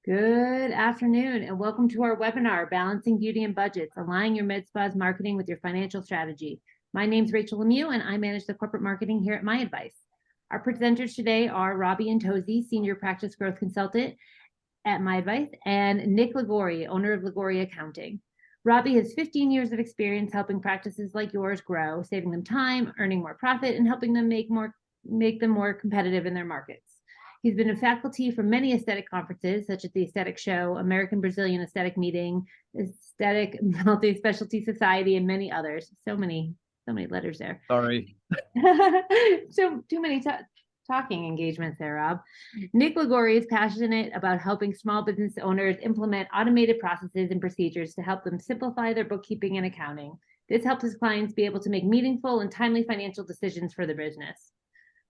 Good afternoon and welcome to our webinar, Balancing Beauty and Budgets, Aligning Your Med Spa's Marketing with Your Financial Strategy. My name is Rachel Lemieux and I manage the corporate marketing here at MyAdvice. Our presenters today are Robbie Antozzi, Senior Practice Growth Consultant at MyAdvice, and Nick Liguori, owner of Liguori Accounting. Robbie has 15 years of experience helping practices like yours grow, saving them time, earning more profit, and helping them make them more competitive in their markets. He's been a faculty for many aesthetic conferences, such as the Aesthetic Show, American Brazilian Aesthetic Meeting, Aesthetic Multi-Specialty Society, and many others. So many letters there. Sorry. So too many talking engagements there, Rob. Nick Liguori is passionate about helping small business owners implement automated processes and procedures to help them simplify their bookkeeping and accounting. This helps his clients be able to make meaningful and timely financial decisions for their business.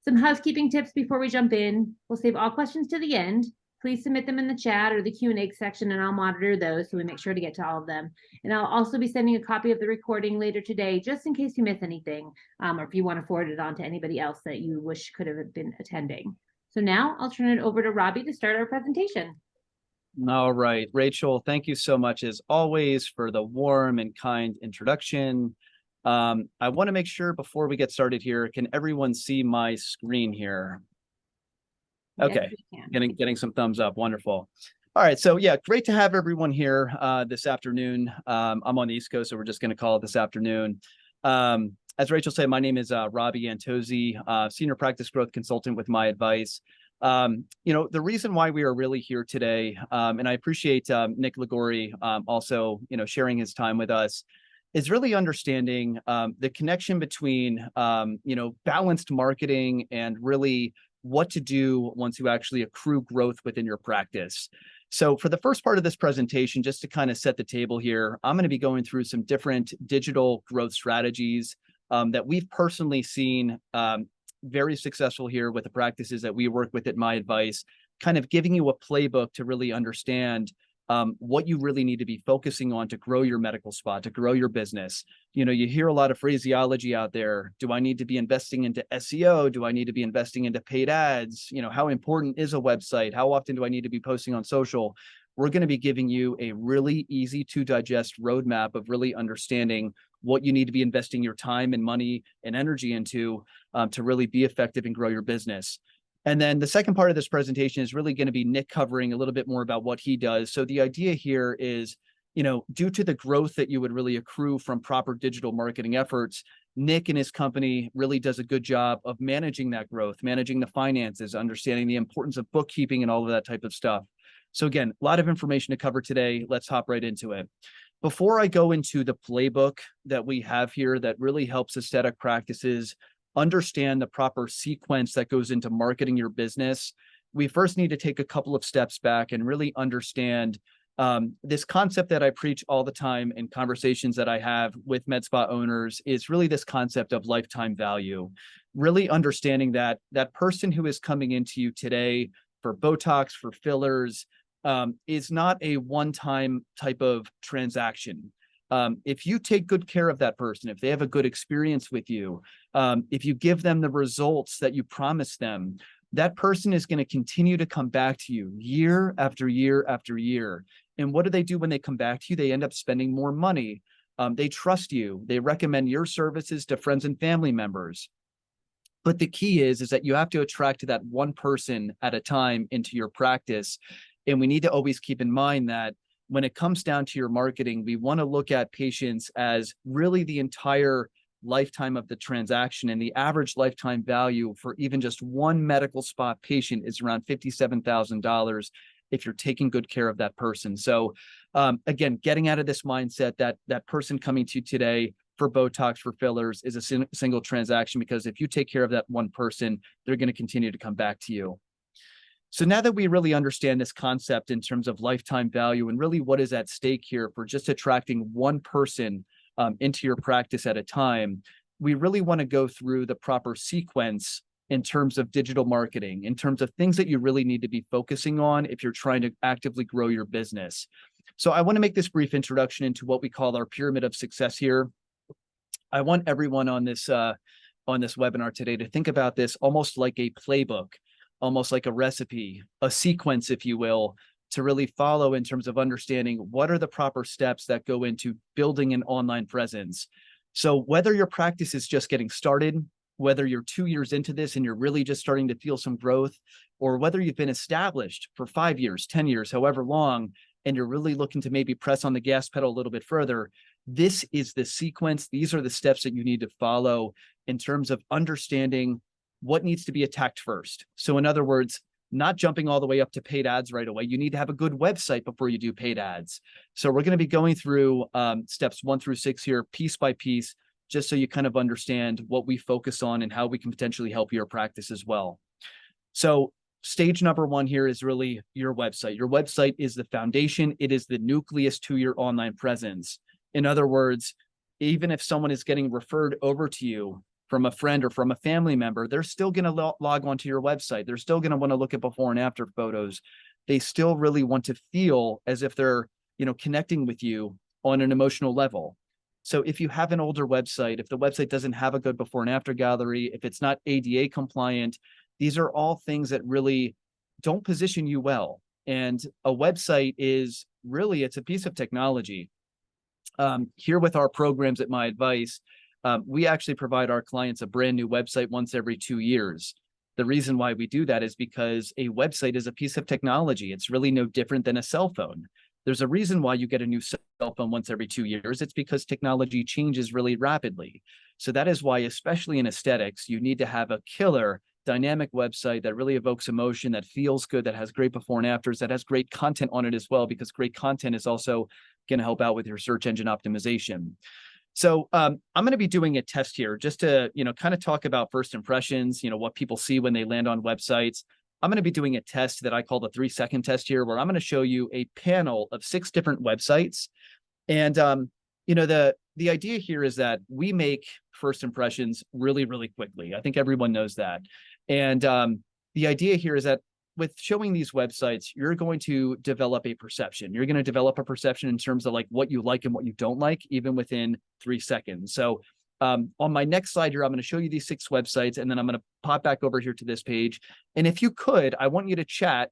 Some housekeeping tips before we jump in. We'll save all questions to the end. Please submit them in the chat or the Q&A section and I'll monitor those so we make sure to get to all of them. And I'll also be sending a copy of the recording later today just in case you miss anything or if you want to forward it on to anybody else that you wish could have been attending. So now I'll turn it over to Robbie to start our presentation. All right, Rachel, thank you so much as always for the warm and kind introduction. I want to make sure before we get started here, can everyone see my screen here? Okay, yes, getting some thumbs up. Wonderful. All right, so yeah, great to have everyone here this afternoon. I'm on the East Coast, so we're just going to call it this afternoon. As Rachel said, my name is Robbie Antozzi, Senior Practice Growth Consultant with MyAdvice. The reason why we are really here today, and I appreciate Nick Liguori also, sharing his time with us, is really understanding the connection between, balanced marketing and really what to do once you actually accrue growth within your practice. So for the first part of this presentation, just to kind of set the table here, I'm going to be going through some different digital growth strategies that we've personally seen very successful here with the practices that we work with at MyAdvice, kind of giving you a playbook to really understand what you really need to be focusing on to grow your medical spa, to grow your business. You hear a lot of phraseology out there. Do I need to be investing into SEO? Do I need to be investing into paid ads? How important is a website? How often do I need to be posting on social? We're going to be giving you a really easy to digest roadmap of really understanding what you need to be investing your time and money and energy into to really be effective and grow your business. And then the second part of this presentation is really going to be Nick covering a little bit more about what he does. So the idea here is, due to the growth that you would really accrue from proper digital marketing efforts, Nick and his company really does a good job of managing that growth, managing the finances, understanding the importance of bookkeeping and all of that type of stuff. So again, a lot of information to cover today. Let's hop right into it. Before I go into the playbook that we have here that really helps aesthetic practices understand the proper sequence that goes into marketing your business, we first need to take a couple of steps back and really understand this concept that I preach all the time in conversations that I have with med spa owners is really this concept of lifetime value. Really understanding that that person who is coming into you today for Botox, for fillers, is not a one-time type of transaction. If you take good care of that person, if they have a good experience with you, if you give them the results that you promised them, that person is going to continue to come back to you year after year after year. And what do they do when they come back to you? They end up spending more money. They trust you. They recommend your services to friends and family members. But the key is that you have to attract that one person at a time into your practice. And we need to always keep in mind that when it comes down to your marketing, we want to look at patients as really the entire lifetime of the transaction. And the average lifetime value for even just one medical spa patient is around $57,000 if you're taking good care of that person. So again, getting out of this mindset that that person coming to you today for Botox, for fillers is a single transaction, because if you take care of that one person, they're going to continue to come back to you. So now that we really understand this concept in terms of lifetime value and really what is at stake here for just attracting one person into your practice at a time, we really want to go through the proper sequence in terms of digital marketing, in terms of things that you really need to be focusing on if you're trying to actively grow your business. So I want to make this brief introduction into what we call our pyramid of success here. I want everyone on this webinar today to think about this almost like a playbook, almost like a recipe, a sequence, if you will, to really follow in terms of understanding what are the proper steps that go into building an online presence. So whether your practice is just getting started, whether you're 2 years into this and you're really just starting to feel some growth, or whether you've been established for 5 years, 10 years, however long, and you're really looking to maybe press on the gas pedal a little bit further, this is the sequence. These are the steps that you need to follow in terms of understanding what needs to be attacked first. So in other words, not jumping all the way up to paid ads right away. You need to have a good website before you do paid ads. So we're going to be going through steps 1 through 6 here, piece by piece, just so you kind of understand what we focus on and how we can potentially help your practice as well. So stage number 1 here is really your website. Your website is the foundation. It is the nucleus to your online presence. In other words, even if someone is getting referred over to you from a friend or from a family member, they're still going to log onto your website. They're still going to want to look at before and after photos. They still really want to feel as if they're, connecting with you on an emotional level. So if you have an older website, if the website doesn't have a good before and after gallery, if it's not ADA compliant, these are all things that really don't position you well. And a website is really, it's a piece of technology. Here with our programs at MyAdvice, we actually provide our clients a brand new website once every 2 years. The reason why we do that is because a website is a piece of technology. It's really no different than a cell phone. There's a reason why you get a new cell phone once every 2 years. It's because technology changes really rapidly. So that is why, especially in aesthetics, you need to have a killer dynamic website that really evokes emotion, that feels good, that has great before and afters, that has great content on it as well, because great content is also going to help out with your search engine optimization. So I'm going to be doing a test here just to, kind of talk about first impressions, what people see when they land on websites. I'm going to be doing a test that I call the 3-second test here, where I'm going to show you a panel of 6 different websites. And, the idea here is that we make first impressions really, really quickly. I think everyone knows that. And the idea here is that with showing these websites, you're going to develop a perception. You're going to develop a perception in terms of like what you like and what you don't like, even within 3 seconds. So on my next slide here, I'm going to show you these 6 websites, and then I'm going to pop back over here to this page. And if you could, I want you to chat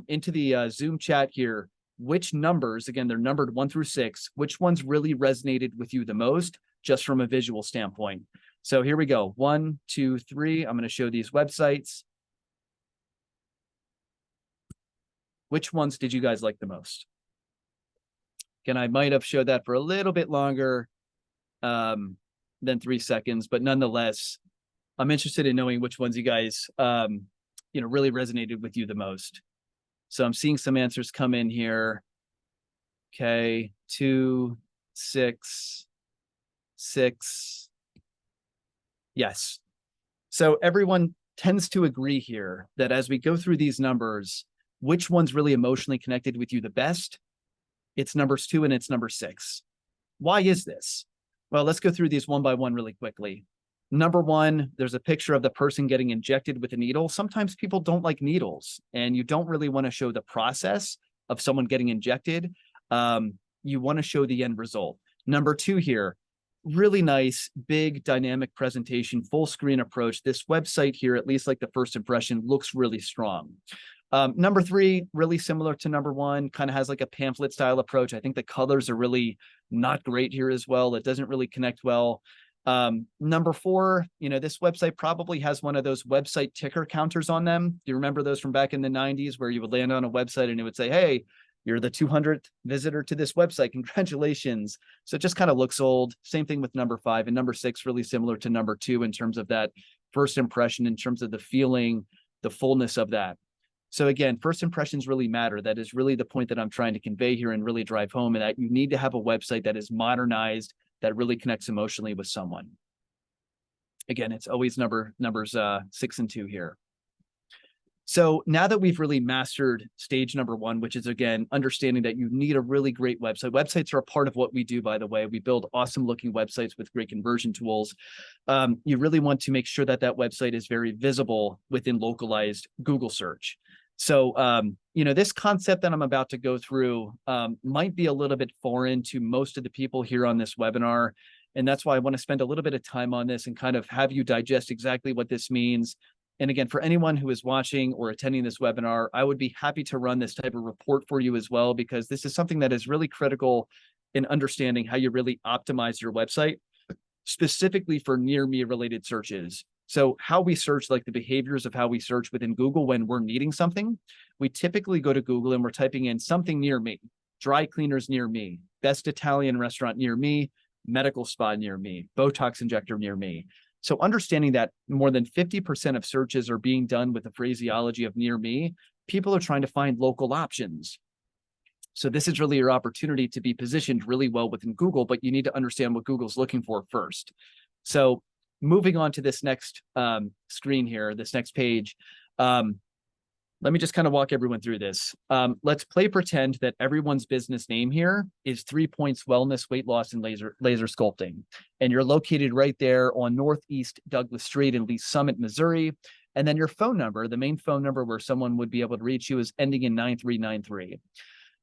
into the Zoom chat here, which numbers, again, they're numbered 1 through 6, which ones really resonated with you the most, just from a visual standpoint. So here we go. 1, 2, 3. I'm going to show these websites. Which ones did you guys like the most? Again, I might have showed that for a little bit longer than 3 seconds, but nonetheless, I'm interested in knowing which ones you guys, really resonated with you the most. So I'm seeing some answers come in here. Okay, 2, 6, 6. Yes. So everyone tends to agree here that as we go through these numbers, which one's really emotionally connected with you the best? It's numbers 2 and it's number 6. Why is this? Well, let's go through these one by one really quickly. Number 1, there's a picture of the person getting injected with a needle. Sometimes people don't like needles, and you don't really want to show the process of someone getting injected. You want to show the end result. Number 2 here, really nice, big, dynamic presentation, full screen approach. This website here, at least like the first impression, looks really strong. Number 3, really similar to number 1, kind of has like a pamphlet style approach. I think the colors are really not great here as well. It doesn't really connect well. Number 4, this website probably has one of those website ticker counters on them. Do you remember those from back in the 90s where you would land on a website and it would say, hey, you're the 200th visitor to this website. Congratulations. So it just kind of looks old. Same thing with number 5, and number 6, really similar to number 2 in terms of that first impression, in terms of the feeling, the fullness of that. So again, first impressions really matter. That is really the point that I'm trying to convey here and really drive home, and that you need to have a website that is modernized, that really connects emotionally with someone. Again, it's always numbers 6 and 2 here. So now that we've really mastered stage number 1, which is, again, understanding that you need a really great website. Websites are a part of what we do, by the way. We build awesome looking websites with great conversion tools. You really want to make sure that that website is very visible within localized Google search. So, this concept that I'm about to go through might be a little bit foreign to most of the people here on this webinar. And that's why I want to spend a little bit of time on this and kind of have you digest exactly what this means And again, for anyone who is watching or attending this webinar, I would be happy to run this type of report for you as well, because this is something that is really critical in understanding how you really optimize your website, specifically for near me related searches. So how we search, like the behaviors of how we search within Google when we're needing something, we typically go to Google and we're typing in something near me, dry cleaners near me, best Italian restaurant near me, medical spa near me, Botox injector near me. So understanding that more than 50% of searches are being done with the phraseology of near me, people are trying to find local options. So this is really your opportunity to be positioned really well within Google, but you need to understand what Google's looking for first. So moving on to this next screen here, this next page, let me just kind of walk everyone through this. Let's play pretend that everyone's business name here is 3 Points Wellness, Weight Loss, and Laser Sculpting. And you're located right there on Northeast Douglas Street in Lee Summit, Missouri. And then your phone number, the main phone number where someone would be able to reach you, is ending in 9393.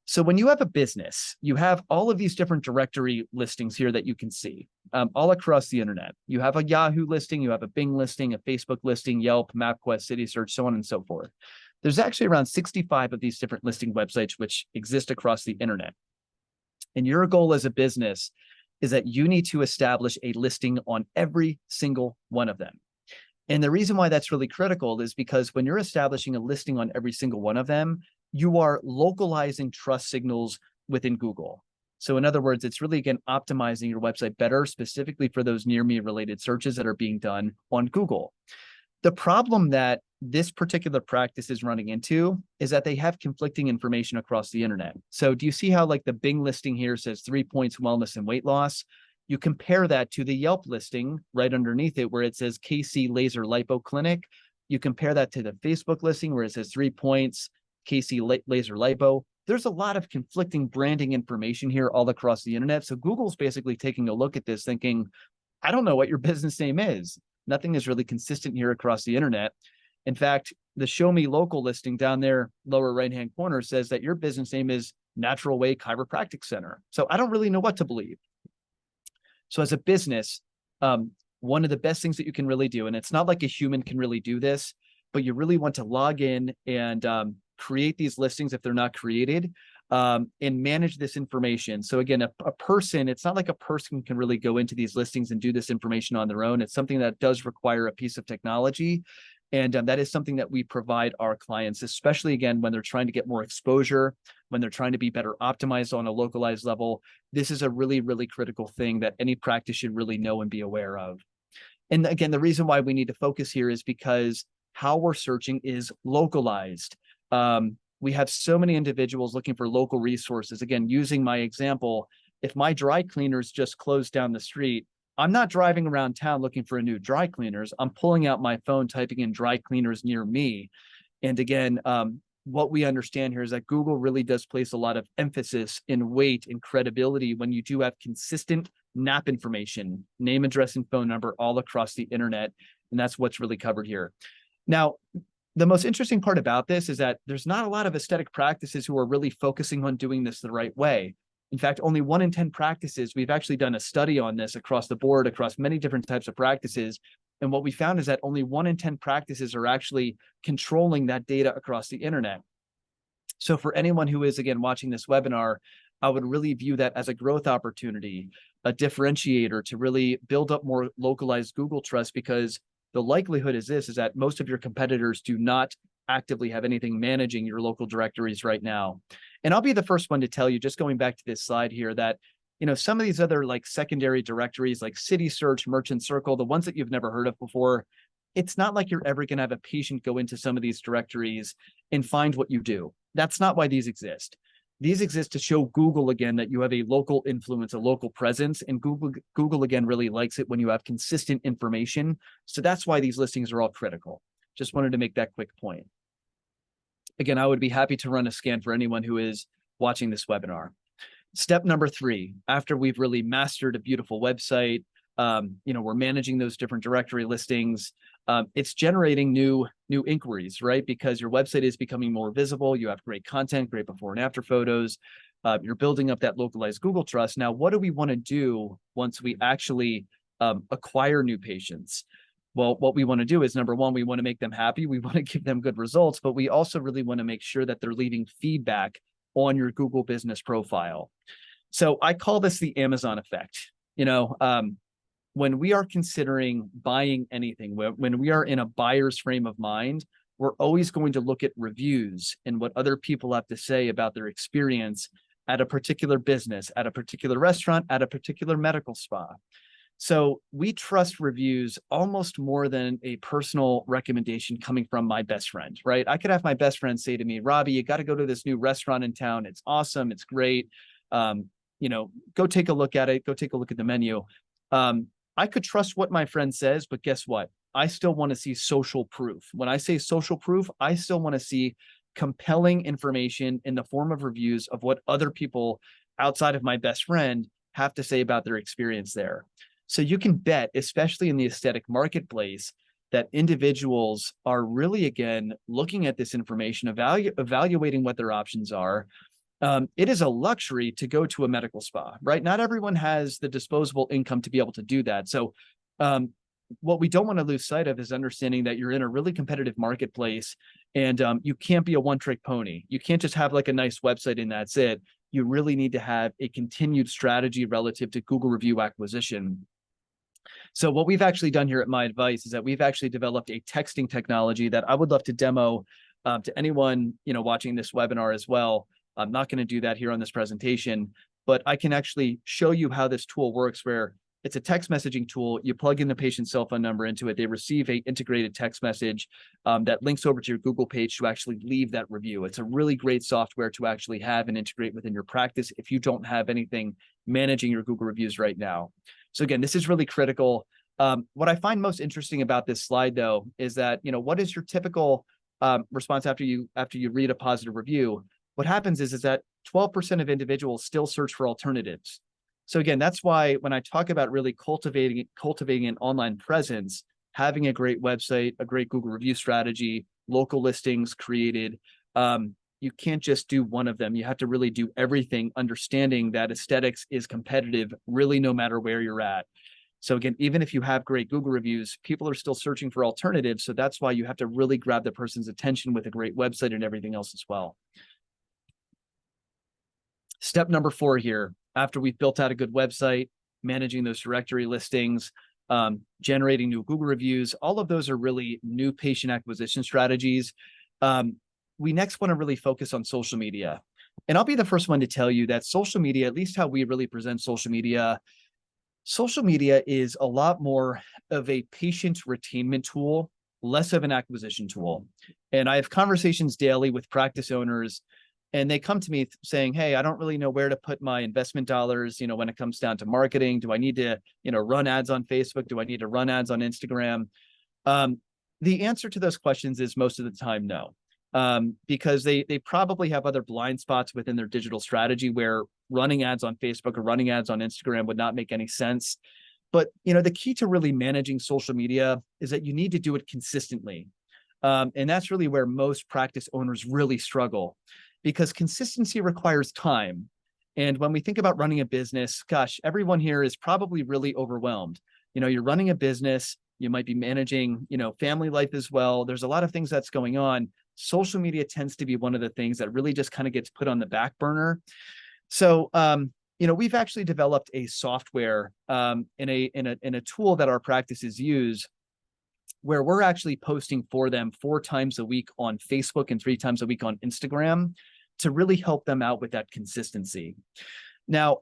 So when you have a business, you have all of these different directory listings here that you can see all across the internet. You have a Yahoo listing, you have a Bing listing, a Facebook listing, Yelp, MapQuest, City Search, so on and so forth. There's actually around 65 of these different listing websites which exist across the internet. And your goal as a business is that you need to establish a listing on every single one of them. And the reason why that's really critical is because when you're establishing a listing on every single one of them, you are localizing trust signals within Google. So in other words, it's really, again, optimizing your website better, specifically for those near me related searches that are being done on Google. The problem that this particular practice is running into is that they have conflicting information across the internet. So do you see how like the Bing listing here says 3 Points Wellness and Weight Loss? You compare that to the Yelp listing right underneath it where it says KC Laser Lipo Clinic. You compare that to the Facebook listing where it says 3 Points KC Laser Lipo. There's a lot of conflicting branding information here all across the internet. So Google's basically taking a look at this thinking, I don't know what your business name is. Nothing is really consistent here across the internet. In fact, the Show Me Local listing down there, lower right-hand corner, says that your business name is Natural Way Chiropractic Center. So I don't really know what to believe. So as a business, one of the best things that you can really do, and it's not like a human can really do this, but you really want to log in and create these listings if they're not created, and manage this information. So again, a person, it's not like a person can really go into these listings and do this information on their own. It's something that does require a piece of technology. And that is something that we provide our clients, especially again, when they're trying to get more exposure, when they're trying to be better optimized on a localized level. This is a really, really critical thing that any practice should really know and be aware of. And again, the reason why we need to focus here is because how we're searching is localized. We have so many individuals looking for local resources. Again, using my example, if my dry cleaners just closed down the street, I'm not driving around town looking for a new dry cleaners. I'm pulling out my phone, typing in dry cleaners near me. And again, what we understand here is that Google really does place a lot of emphasis and weight and credibility when you do have consistent NAP information, name, address, and phone number all across the internet. And that's what's really covered here. Now, the most interesting part about this is that there's not a lot of aesthetic practices who are really focusing on doing this the right way. In fact, only 1 in 10 practices, we've actually done a study on this across the board, across many different types of practices. And what we found is that only 1 in 10 practices are actually controlling that data across the internet. So for anyone who is, again, watching this webinar, I would really view that as a growth opportunity, a differentiator to really build up more localized Google trust, because the likelihood is that most of your competitors do not actively have anything managing your local directories right now. And I'll be the first one to tell you, just going back to this slide here, that some of these other like secondary directories like City Search, Merchant Circle, the ones that you've never heard of before, it's not like you're ever going to have a patient go into some of these directories and find what you do. That's not why these exist. These exist to show Google, again, that you have a local influence, a local presence, and Google again, really likes it when you have consistent information. So that's why these listings are all critical. Just wanted to make that quick point. Again, I would be happy to run a scan for anyone who is watching this webinar. Step number 3, after we've really mastered a beautiful website, we're managing those different directory listings. It's generating new inquiries, right? Because your website is becoming more visible. You have great content, great before and after photos. You're building up that localized Google trust. Now, what do we want to do once we actually acquire new patients? Well, what we want to do is, number one, we want to make them happy. We want to give them good results, but we also really want to make sure that they're leaving feedback on your Google business profile. So I call this the Amazon effect. When we are considering buying anything, when we are in a buyer's frame of mind, we're always going to look at reviews and what other people have to say about their experience at a particular business, at a particular restaurant, at a particular medical spa. So we trust reviews almost more than a personal recommendation coming from my best friend, right? I could have my best friend say to me, Robbie, you got to go to this new restaurant in town. It's awesome. It's great. Go take a look at it. Go take a look at the menu. I could trust what my friend says, but guess what? I still want to see social proof. When I say social proof, I still want to see compelling information in the form of reviews of what other people outside of my best friend have to say about their experience there. So you can bet, especially in the aesthetic marketplace, that individuals are really, again, looking at this information, evaluating what their options are. It is a luxury to go to a medical spa, right? Not everyone has the disposable income to be able to do that. So what we don't want to lose sight of is understanding that you're in a really competitive marketplace, and you can't be a one-trick pony. You can't just have like a nice website and that's it. You really need to have a continued strategy relative to Google review acquisition. So what we've actually done here at MyAdvice is that we've actually developed a texting technology that I would love to demo to anyone watching this webinar as well. I'm not going to do that here on this presentation, but I can actually show you how this tool works, where it's a text messaging tool. You plug in the patient's cell phone number into it. They receive an integrated text message that links over to your Google page to actually leave that review. It's a really great software to actually have and integrate within your practice if you don't have anything managing your Google reviews right now. So again, this is really critical. What I find most interesting about this slide, though, is that, what is your typical response after you read a positive review? What happens is that 12% of individuals still search for alternatives. So again, that's why when I talk about really cultivating an online presence, having a great website, a great Google review strategy, local listings created, you can't just do one of them. You have to really do everything, understanding that aesthetics is competitive, really, no matter where you're at. So again, even if you have great Google reviews, people are still searching for alternatives. So that's why you have to really grab the person's attention with a great website and everything else as well. Step number 4 here, after we've built out a good website, managing those directory listings, generating new Google reviews, all of those are really new patient acquisition strategies. We next want to really focus on social media. And I'll be the first one to tell you that social media, at least how we really present social media is a lot more of a patient retainment tool, less of an acquisition tool. And I have conversations daily with practice owners, and they come to me saying, hey, I don't really know where to put my investment dollars, when it comes down to marketing. Do I need to, run ads on Facebook? Do I need to run ads on Instagram? The answer to those questions is most of the time no. Because they probably have other blind spots within their digital strategy where running ads on Facebook or running ads on Instagram would not make any sense. But, the key to really managing social media is that you need to do it consistently. And that's really where most practice owners really struggle, because consistency requires time. And when we think about running a business, gosh, everyone here is probably really overwhelmed. You're running a business, you might be managing, family life as well. There's a lot of things that's going on. Social media tends to be one of the things that really just kind of gets put on the back burner. So, we've actually developed a software in a tool that our practices use, where we're actually posting for them 4 times a week on Facebook and 3 times a week on Instagram to really help them out with that consistency. Now,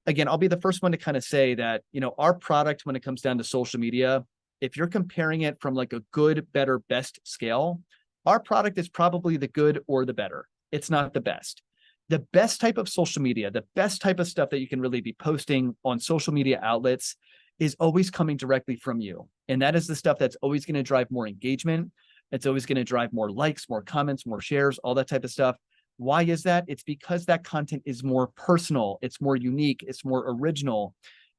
again, I'll be the first one to kind of say that, our product, when it comes down to social media, if you're comparing it from like a good, better, best scale, our product is probably the good or the better. It's not the best. The best type of social media, the best type of stuff that you can really be posting on social media outlets is always coming directly from you. And that is the stuff that's always going to drive more engagement. It's always going to drive more likes, more comments, more shares, all that type of stuff. Why is that? It's because that content is more personal. It's more unique. It's more original.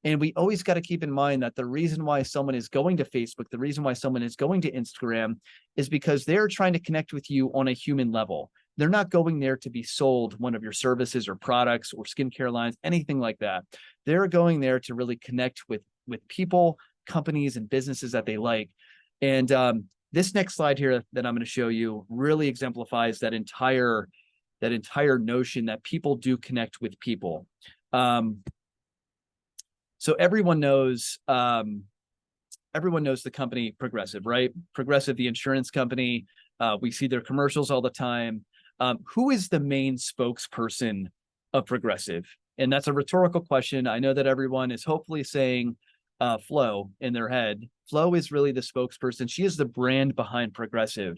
And we always got to keep in mind that the reason why someone is going to Facebook, the reason why someone is going to Instagram is because they're trying to connect with you on a human level. They're not going there to be sold one of your services or products or skincare lines, anything like that. They're going there to really connect with people, companies, and businesses that they like. And this next slide here that I'm going to show you really exemplifies that entire notion that people do connect with people. So everyone knows the company Progressive, right? Progressive, the insurance company. We see their commercials all the time. Who is the main spokesperson of Progressive? And that's a rhetorical question. I know that everyone is hopefully saying Flo in their head. Flo is really the spokesperson. She is the brand behind Progressive.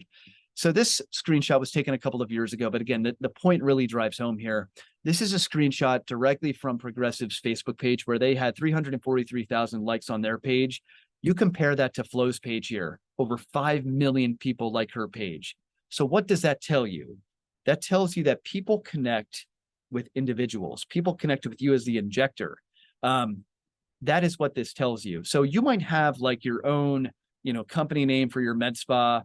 So this screenshot was taken a couple of years ago, but again, the point really drives home here. This is a screenshot directly from Progressive's Facebook page where they had 343,000 likes on their page. You compare that to Flo's page here, over 5 million people like her page. So what does that tell you? That tells you that people connect with individuals. People connect with you as the injector. That is what this tells you. So you might have like your own, company name for your med spa,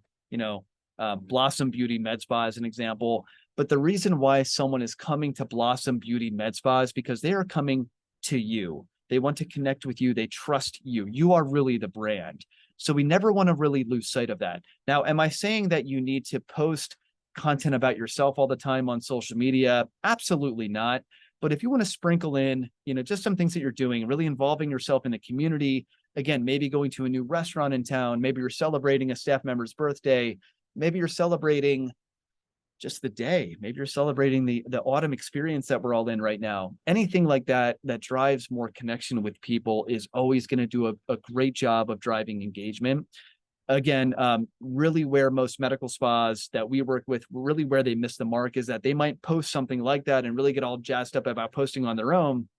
Blossom Beauty Med Spa as an example. But the reason why someone is coming to Blossom Beauty Med Spa is because they are coming to you. They want to connect with you. They trust you. You are really the brand. So we never want to really lose sight of that. Now, am I saying that you need to post content about yourself all the time on social media? Absolutely not. But if you want to sprinkle in, just some things that you're doing, really involving yourself in the community, again, maybe going to a new restaurant in town, maybe you're celebrating a staff member's birthday, maybe you're celebrating just the day, maybe you're celebrating the autumn experience that we're all in right now. Anything like that drives more connection with people is always going to do a great job of driving engagement. Again, really where most medical spas that we work with, really where they miss the mark is that they might post something like that and really get all jazzed up about posting on their own,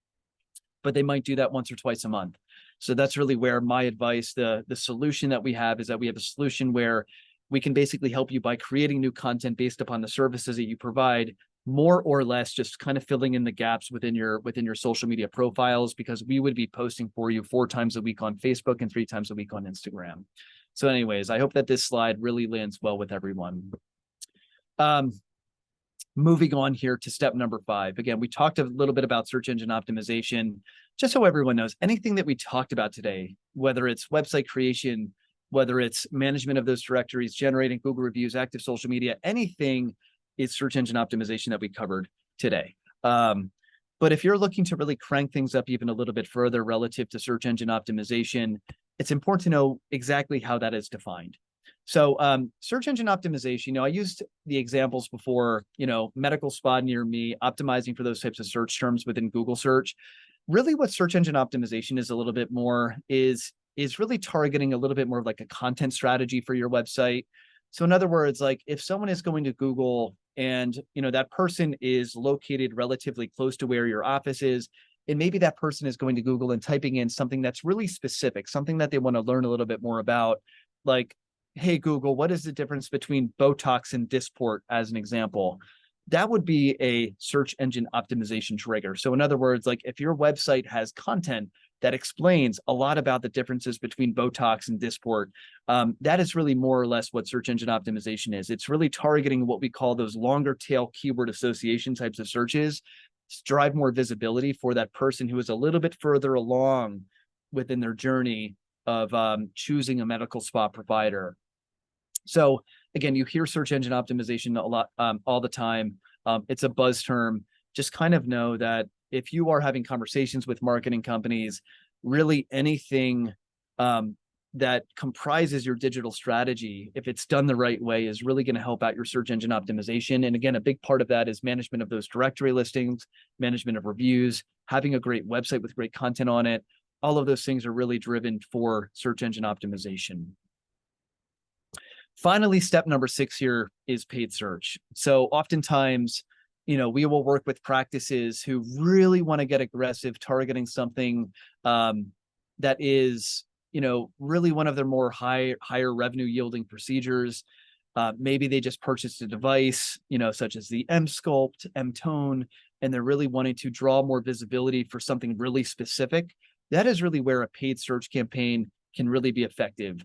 but they might do that once or twice a month. So that's really where my advice, the solution that we have is that we have a solution where we can basically help you by creating new content based upon the services that you provide, more or less just kind of filling in the gaps within your social media profiles, because we would be posting for you 4 times a week on Facebook and 3 times a week on Instagram. So anyways, I hope that this slide really lands well with everyone. Moving on here to step number 5. Again, we talked a little bit about search engine optimization. Just so everyone knows, anything that we talked about today, whether it's website creation, whether it's management of those directories, generating Google reviews, active social media, anything is search engine optimization that we covered today. But if you're looking to really crank things up even a little bit further relative to search engine optimization, it's important to know exactly how that is defined. So search engine optimization, I used the examples before, medical spa near me, optimizing for those types of search terms within Google search. Really what search engine optimization is a little bit more is really targeting a little bit more of like a content strategy for your website. So in other words, like if someone is going to Google and, that person is located relatively close to where your office is, and maybe that person is going to Google and typing in something that's really specific, something that they want to learn a little bit more about, like, hey, Google, what is the difference between Botox and Dysport, as an example? That would be a search engine optimization trigger. So in other words, like if your website has content that explains a lot about the differences between Botox and Dysport, that is really more or less what search engine optimization is. It's really targeting what we call those longer tail keyword association types of searches to drive more visibility for that person who is a little bit further along within their journey of choosing a medical spa provider. So again, you hear search engine optimization a lot all the time. It's a buzz term. Just kind of know that if you are having conversations with marketing companies, really anything that comprises your digital strategy, if it's done the right way, is really going to help out your search engine optimization. And again, a big part of that is management of those directory listings, management of reviews, having a great website with great content on it. All of those things are really driven for search engine optimization. Finally, step number 6 here is paid search. So oftentimes, we will work with practices who really want to get aggressive, targeting something that is, really one of their more higher revenue yielding procedures. Maybe they just purchased a device, such as the M-Sculpt, M-Tone, and they're really wanting to draw more visibility for something really specific. That is really where a paid search campaign can really be effective.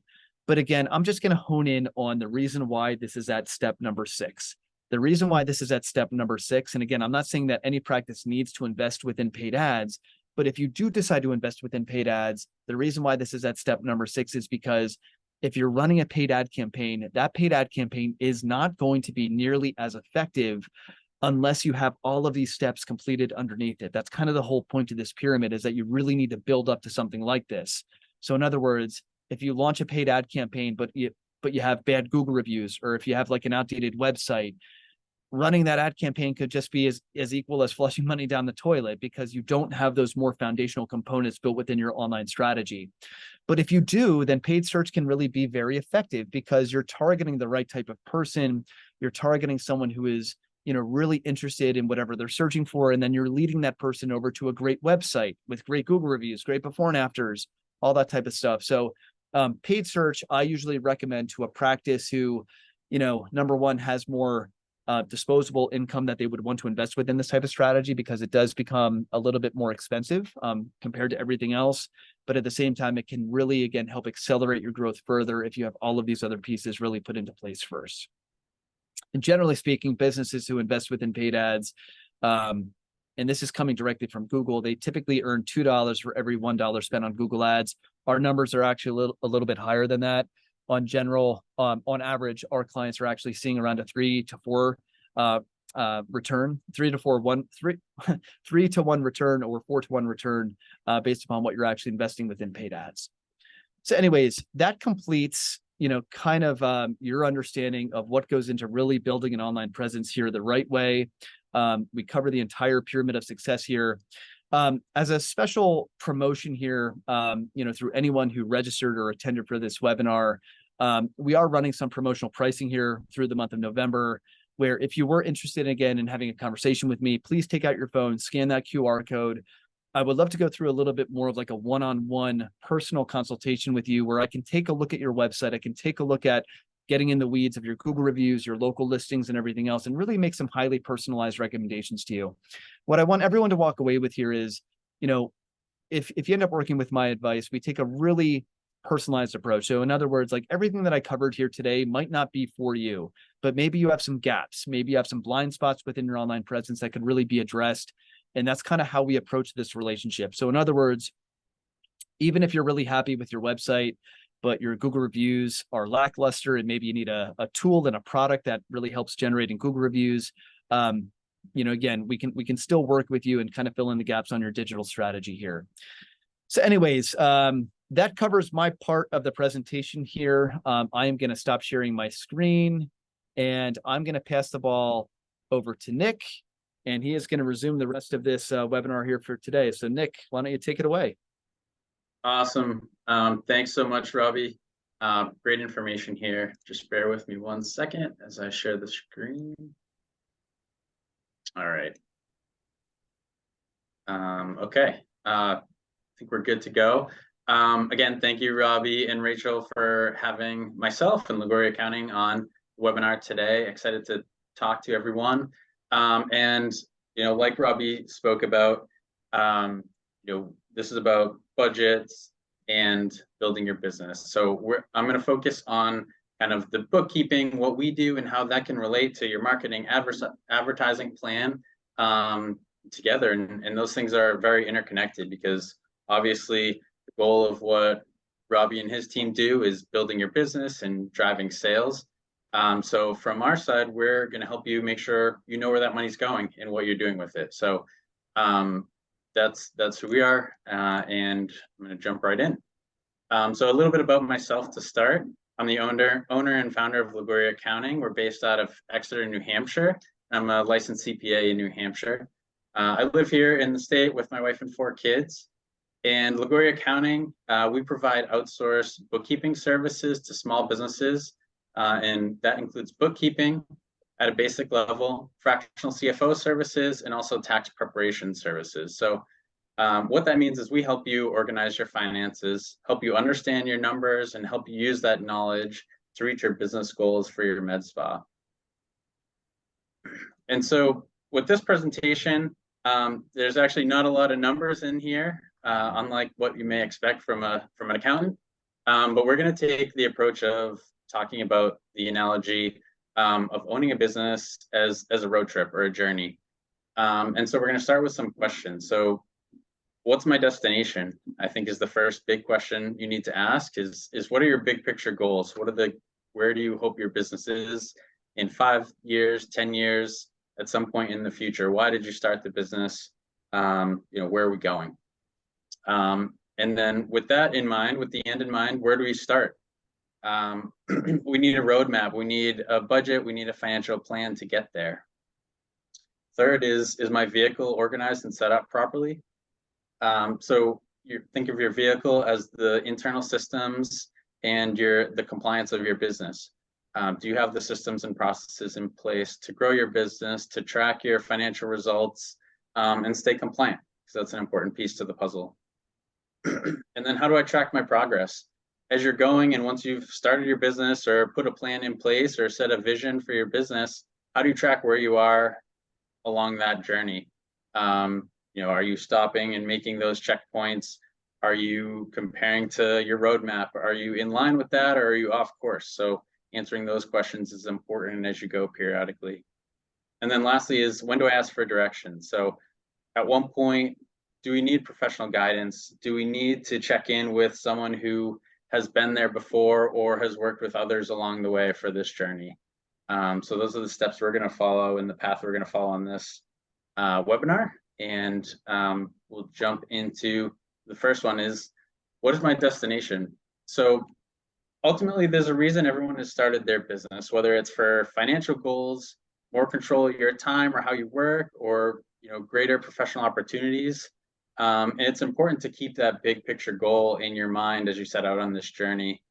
But again, I'm just going to hone in on the reason why this is at step number 6. The reason why this is at step number 6, and again, I'm not saying that any practice needs to invest within paid ads, but if you do decide to invest within paid ads, the reason why this is at step number 6 is because if you're running a paid ad campaign, that paid ad campaign is not going to be nearly as effective unless you have all of these steps completed underneath it. That's kind of the whole point of this pyramid, is that you really need to build up to something like this. So in other words, if you launch a paid ad campaign, but you have bad Google reviews, or if you have like an outdated website, running that ad campaign could just be as equal as flushing money down the toilet, because you don't have those more foundational components built within your online strategy. But if you do, then paid search can really be very effective, because you're targeting the right type of person. You're targeting someone who is, really interested in whatever they're searching for. And then you're leading that person over to a great website with great Google reviews, great before and afters, all that type of stuff. So paid search, I usually recommend to a practice who, number one, has more disposable income that they would want to invest within this type of strategy, because it does become a little bit more expensive compared to everything else. But at the same time, it can really, again, help accelerate your growth further if you have all of these other pieces really put into place first. And generally speaking, businesses who invest within paid ads, and this is coming directly from Google, they typically earn $2 for every $1 spent on Google ads. Our numbers are actually a little bit higher than that. On average, our clients are actually seeing around a 3 to 4 return, 3 to 1 return, or 4 to 1 return, based upon what you're actually investing within paid ads. So anyways, that completes, kind of your understanding of what goes into really building an online presence here the right way. We cover the entire pyramid of success here. As a special promotion here, through anyone who registered or attended for this webinar, we are running some promotional pricing here through the month of November, where if you were interested again in having a conversation with me, please take out your phone, scan that QR code. I would love to go through a little bit more of like a one-on-one personal consultation with you, where I can take a look at your website. I can take a look at getting in the weeds of your Google reviews, your local listings, and everything else, and really make some highly personalized recommendations to you. What I want everyone to walk away with here is, if you end up working with MyAdvice, we take a really personalized approach. So in other words, like everything that I covered here today might not be for you, but maybe you have some gaps, maybe you have some blind spots within your online presence that could really be addressed. And that's kind of how we approach this relationship. So in other words, even if you're really happy with your website, but your Google reviews are lackluster, and maybe you need a tool and a product that really helps generating Google reviews, again, we can still work with you and kind of fill in the gaps on your digital strategy here. So anyways, that covers my part of the presentation here. I am going to stop sharing my screen, and I'm going to pass the ball over to Nick, and he is going to resume the rest of this webinar here for today. So Nick, why don't you take it away? Awesome. Thanks so much, Robbie. Great information here. Just bear with me 1 second as I share the screen. All right. Okay. I think we're good to go. Again, thank you, Robbie and Rachel, for having myself and Liguori Accounting on the webinar today. Excited to talk to everyone. And, like Robbie spoke about, this is about budgets and building your business. So I'm going to focus on kind of the bookkeeping, what we do, and how that can relate to your marketing advertising plan together. And those things are very interconnected, because obviously the goal of what Robbie and his team do is building your business and driving sales. So from our side, we're going to help you make sure you know where that money's going and what you're doing with it. So that's who we are, and I'm going to jump right in. So a little bit about myself to start. I'm the owner and founder of Liguori Accounting. We're based out of Exeter, New Hampshire. I'm a licensed CPA in New Hampshire. I live here in the state with my wife and 4 kids. And Liguori Accounting, we provide outsourced bookkeeping services to small businesses, and that includes bookkeeping at a basic level, fractional CFO services, and also tax preparation services. So what that means is we help you organize your finances, help you understand your numbers, and help you use that knowledge to reach your business goals for your med spa. And so with this presentation, there's actually not a lot of numbers in here, unlike what you may expect from an accountant. But we're going to take the approach of talking about the analogy of owning a business as a road trip or a journey. And so we're going to start with some questions. So what's my destination? I think is the first big question you need to ask is what are your big picture goals? Where do you hope your business is in 5 years, 10 years, at some point in the future? Why did you start the business? Where are we going? And then with that in mind, with the end in mind, where do we start? We need a roadmap, we need a budget, we need a financial plan to get there. Third is my vehicle organized and set up properly? So you think of your vehicle as the internal systems and the compliance of your business. Do you have the systems and processes in place to grow your business, to track your financial results, and stay compliant? Because that's an important piece to the puzzle. And then how do I track my progress? As you're going, and once you've started your business or put a plan in place or set a vision for your business, how do you track where you are along that journey? Are you stopping and making those checkpoints? Are you comparing to your roadmap? Are you in line with that, or are you off course? So answering those questions is important as you go periodically. And then lastly is, when do I ask for direction? So at one point, do we need professional guidance? Do we need to check in with someone who has been there before or has worked with others along the way for this journey? So those are the steps we're going to follow and the path we're going to follow on this webinar. And we'll jump into the first one is, what is my destination? So ultimately, there's a reason everyone has started their business, whether it's for financial goals, more control of your time or how you work, or greater professional opportunities. And it's important to keep that big picture goal in your mind as you set out on this journey.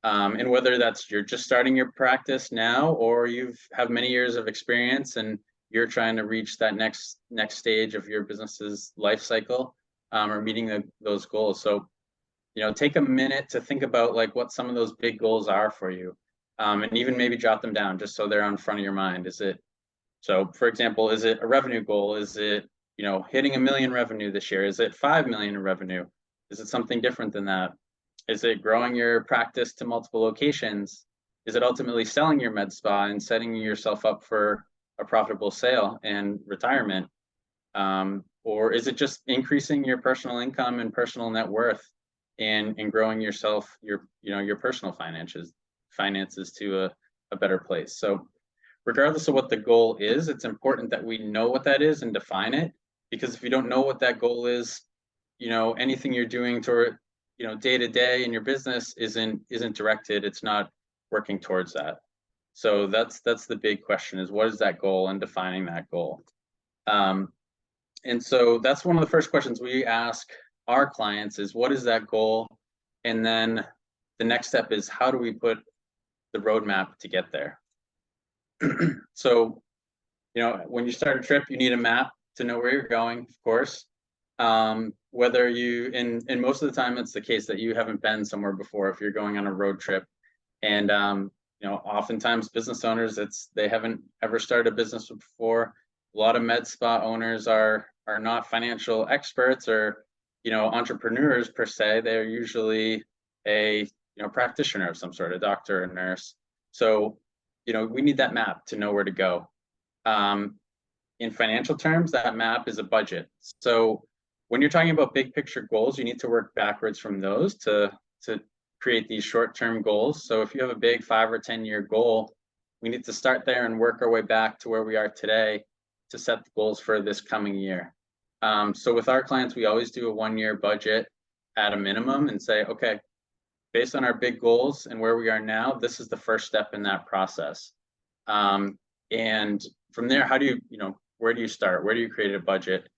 And whether that's you're just starting your practice now, or you have many years of experience and you're trying to reach that next stage of your business's life cycle, or meeting those goals. So, take a minute to think about like what some of those big goals are for you, and even maybe jot them down just so they're on front of your mind. So for example, is it a revenue goal? Is it, hitting 1 million revenue this year? Is it 5 million in revenue? Is it something different than that? Is it growing your practice to multiple locations? Is it ultimately selling your med spa and setting yourself up for a profitable sale and retirement? Or is it just increasing your personal income and personal net worth and growing your personal finances to a better place? So regardless of what the goal is, it's important that we know what that is and define it, because if you don't know what that goal is, anything you're doing toward, day to day in your business isn't directed. It's not working towards that. So that's the big question, is what is that goal, and defining that goal. And so that's one of the first questions we ask our clients is, what is that goal? And then the next step is, how do we put the roadmap to get there? So, when you start a trip, you need a map to know where you're going, of course. Whether you, and most of the time it's the case that you haven't been somewhere before if you're going on a road trip. And, oftentimes business owners, they haven't ever started a business before. A lot of med spa owners are not financial experts or, entrepreneurs per se. They're usually a, practitioner of some sort, a doctor, a nurse. So, we need that map to know where to go. In financial terms, that map is a budget. So when you're talking about big picture goals, you need to work backwards from those to create these short-term goals. So if you have a big 5 or 10 year goal, we need to start there and work our way back to where we are today to set the goals for this coming year. So with our clients, we always do a 1-year budget at a minimum and say, okay, based on our big goals and where we are now, this is the first step in that process. And from there, where do you start? Where do you create a budget?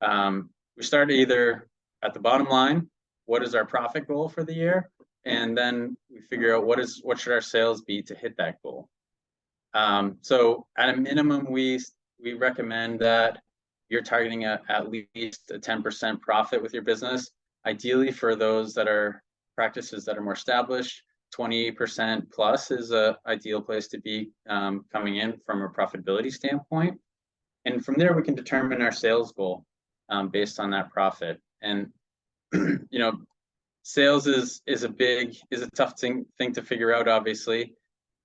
We start either at the bottom line, what is our profit goal for the year? And then we figure out what should our sales be to hit that goal. So at a minimum, we recommend that you're targeting at least a 10% profit with your business. Ideally, for those that are practices that are more established, 20% plus is an ideal place to be coming in from a profitability standpoint. And from there, we can determine our sales goal based on that profit. And sales is a tough thing to figure out, obviously.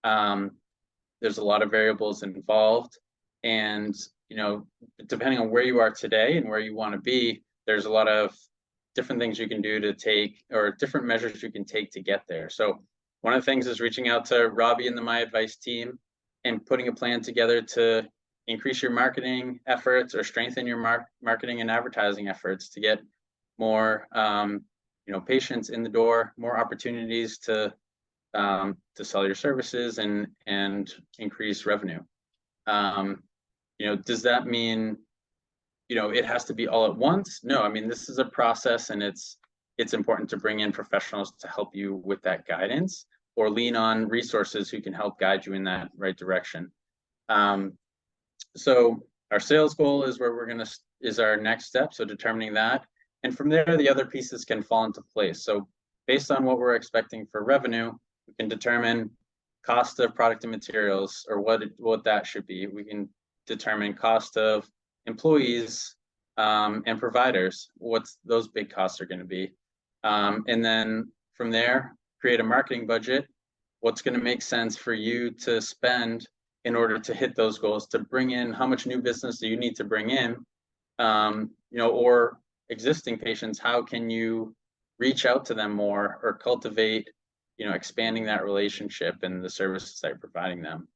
There's a lot of variables involved, and depending on where you are today and where you want to be, there's a lot of different things you can do to take, or different measures you can take to get there. So one of the things is reaching out to Robbie and the MyAdvice team and putting a plan together to increase your marketing efforts or strengthen your marketing and advertising efforts to get more patients in the door, more opportunities to sell your services and increase revenue. Does that mean it has to be all at once? No, I mean, this is a process, and it's important to bring in professionals to help you with that guidance, or lean on resources who can help guide you in that right direction. So our sales goal is is our next step. So determining that, and from there, the other pieces can fall into place. So based on what we're expecting for revenue, we can determine cost of product and materials, or what that should be. We can determine cost of employees and providers, what those big costs are going to be. And then from there, create a marketing budget. What's going to make sense for you to spend in order to hit those goals, to bring in, how much new business do you need to bring in, or existing patients, how can you reach out to them more, or cultivate, expanding that relationship and the services that you're providing them.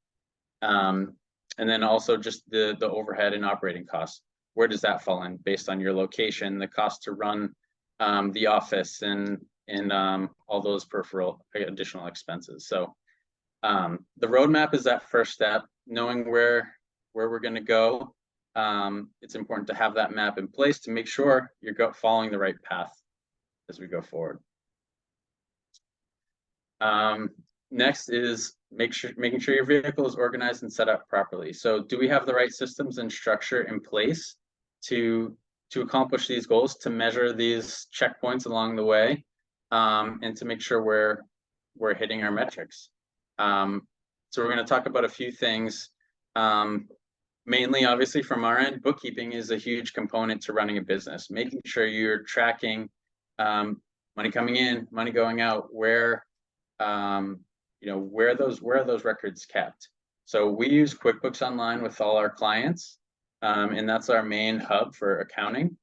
And then also just the overhead and operating costs. Where does that fall in based on your location, the cost to run the office, and all those peripheral additional expenses. So the roadmap is that first step, knowing where we're going to go. It's important to have that map in place to make sure you're following the right path as we go forward. Next is making sure your vehicle is organized and set up properly. So do we have the right systems and structure in place to accomplish these goals, to measure these checkpoints along the way, and to make sure we're hitting our metrics? So we're going to talk about a few things. Mainly, obviously, from our end, bookkeeping is a huge component to running a business. Making sure you're tracking money coming in, money going out, where are those records kept. So we use QuickBooks Online with all our clients, and that's our main hub for accounting.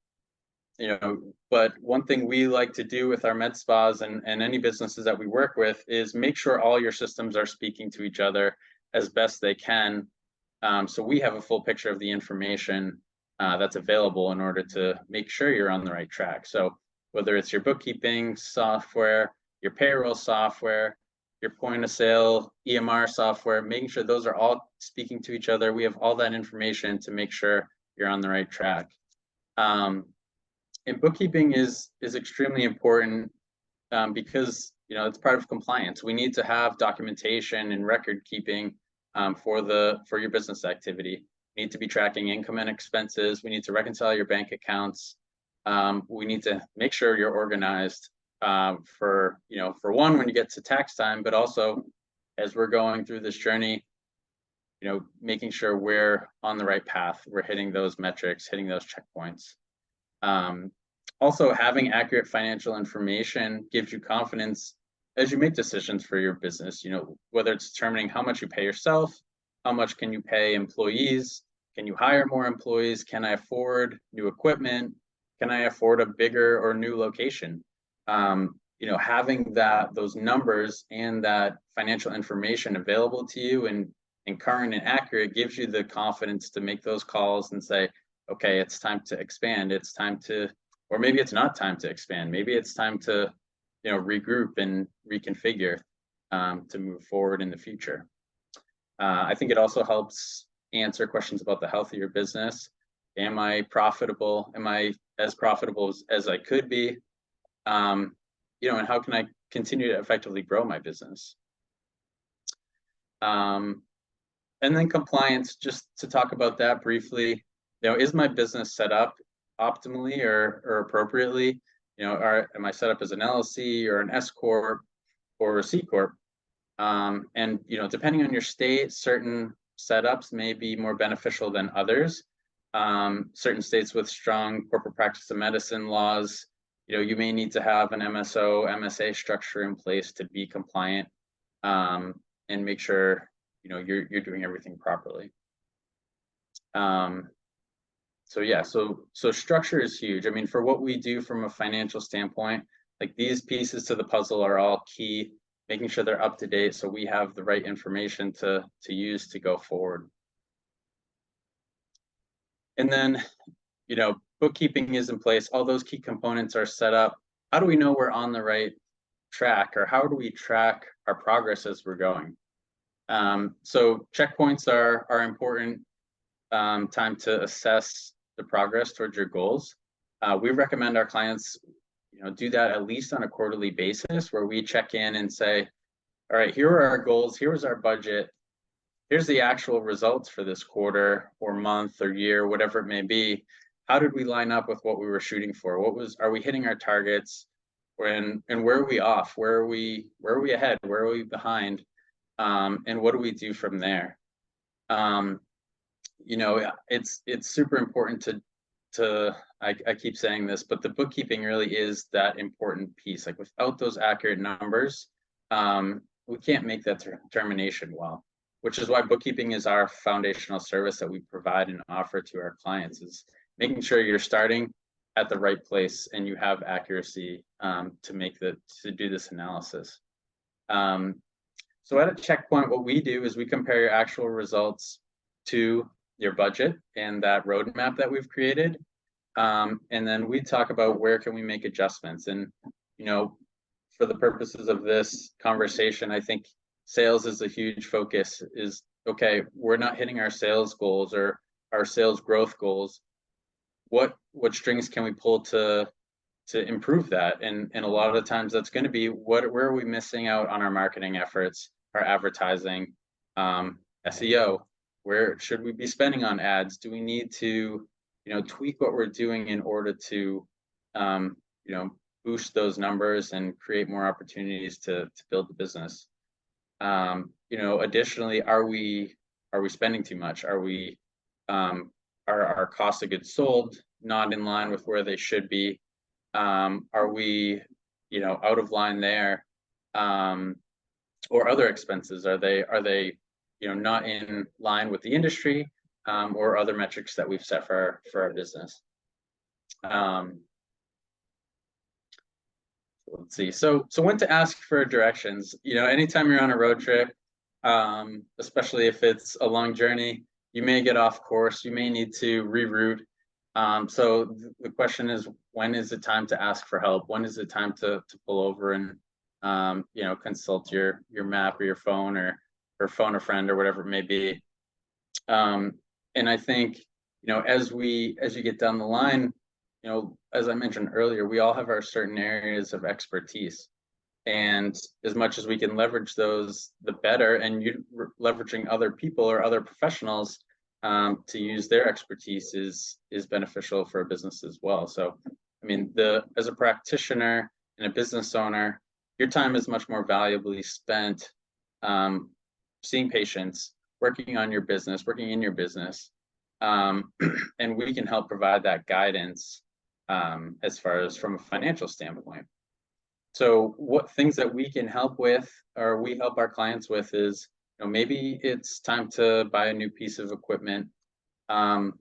But one thing we like to do with our med spas and any businesses that we work with is make sure all your systems are speaking to each other as best they can. So we have a full picture of the information that's available in order to make sure you're on the right track. So whether it's your bookkeeping software, your payroll software, your point of sale, EMR software, making sure those are all speaking to each other. We have all that information to make sure you're on the right track. And bookkeeping is extremely important because it's part of compliance. We need to have documentation and record keeping for your business activity. We need to be tracking income and expenses. We need to reconcile your bank accounts. We need to make sure you're organized for one, when you get to tax time, but also as we're going through this journey, making sure we're on the right path, we're hitting those metrics, hitting those checkpoints. Also, having accurate financial information gives you confidence as you make decisions for your business, whether it's determining how much you pay yourself, how much can you pay employees, can you hire more employees, can I afford new equipment, can I afford a bigger or new location? Having those numbers and that financial information available to you and current and accurate gives you the confidence to make those calls and say, okay, it's time to expand. It's time to, or maybe it's not time to expand. Maybe it's time to, regroup and reconfigure to move forward in the future. I think it also helps answer questions about the health of your business. Am I profitable? Am I as profitable as I could be? And how can I continue to effectively grow my business? And then compliance, just to talk about that briefly, is my business set up optimally or appropriately? Am I set up as an LLC or an S Corp or a C Corp? And depending on your state, certain setups may be more beneficial than others. Certain states with strong corporate practice of medicine laws, you may need to have an MSO, MSA structure in place to be compliant and make sure you're doing everything properly. yeah, so structure is huge. I mean, for what we do from a financial standpoint, like these pieces to the puzzle are all key, making sure they're up to date so we have the right information to use to go forward. And then, bookkeeping is in place, all those key components are set up. How do we know we're on the right track, or how do we track our progress as we're going? So checkpoints are important time to assess the progress towards your goals. We recommend our clients, do that at least on a quarterly basis, where we check in and say, all right, here are our goals, here's our budget, here's the actual results for this quarter or month or year, whatever it may be. How did we line up with what we were shooting for? Are we hitting our targets? And where are we off? Where are we ahead? Where are we behind? And what do we do from there? It's super important I keep saying this, but the bookkeeping really is that important piece. Like without those accurate numbers, we can't make that determination well, which is why bookkeeping is our foundational service that we provide and offer to our clients, is making sure you're starting at the right place and you have accuracy to do this analysis. So at a checkpoint, what we do is we compare your actual results to your budget and that roadmap that we've created. And then we talk about where can we make adjustments. And, for the purposes of this conversation, I think sales is a huge focus. Is okay, we're not hitting our sales goals or our sales growth goals. What strings can we pull to improve that? And a lot of the times that's going to be where are we missing out on our marketing efforts, our advertising, SEO? Where should we be spending on ads? Do we need to, tweak what we're doing in order to, boost those numbers and create more opportunities to build the business? Additionally, are we spending too much? Are we our cost of goods sold not in line with where they should be? Are we, out of line there? Or other expenses, are they not in line with the industry, or other metrics that we've set for our business? Let's see. So when to ask for directions? Anytime you're on a road trip, especially if it's a long journey, you may get off course. You may need to reroute. So the question is, when is it time to ask for help? When is it time to pull over and consult your map or your phone or phone a friend or whatever it may be? And I think as you get down the line, as I mentioned earlier, we all have our certain areas of expertise, and as much as we can leverage those, the better. And leveraging other people or other professionals to use their expertise is beneficial for a business as well. So, I mean, as a practitioner and a business owner, your time is much more valuably spent seeing patients, working in your business, and we can help provide that guidance as far as from a financial standpoint. So what things that we can help with, or we help our clients with, is maybe it's time to buy a new piece of equipment. Can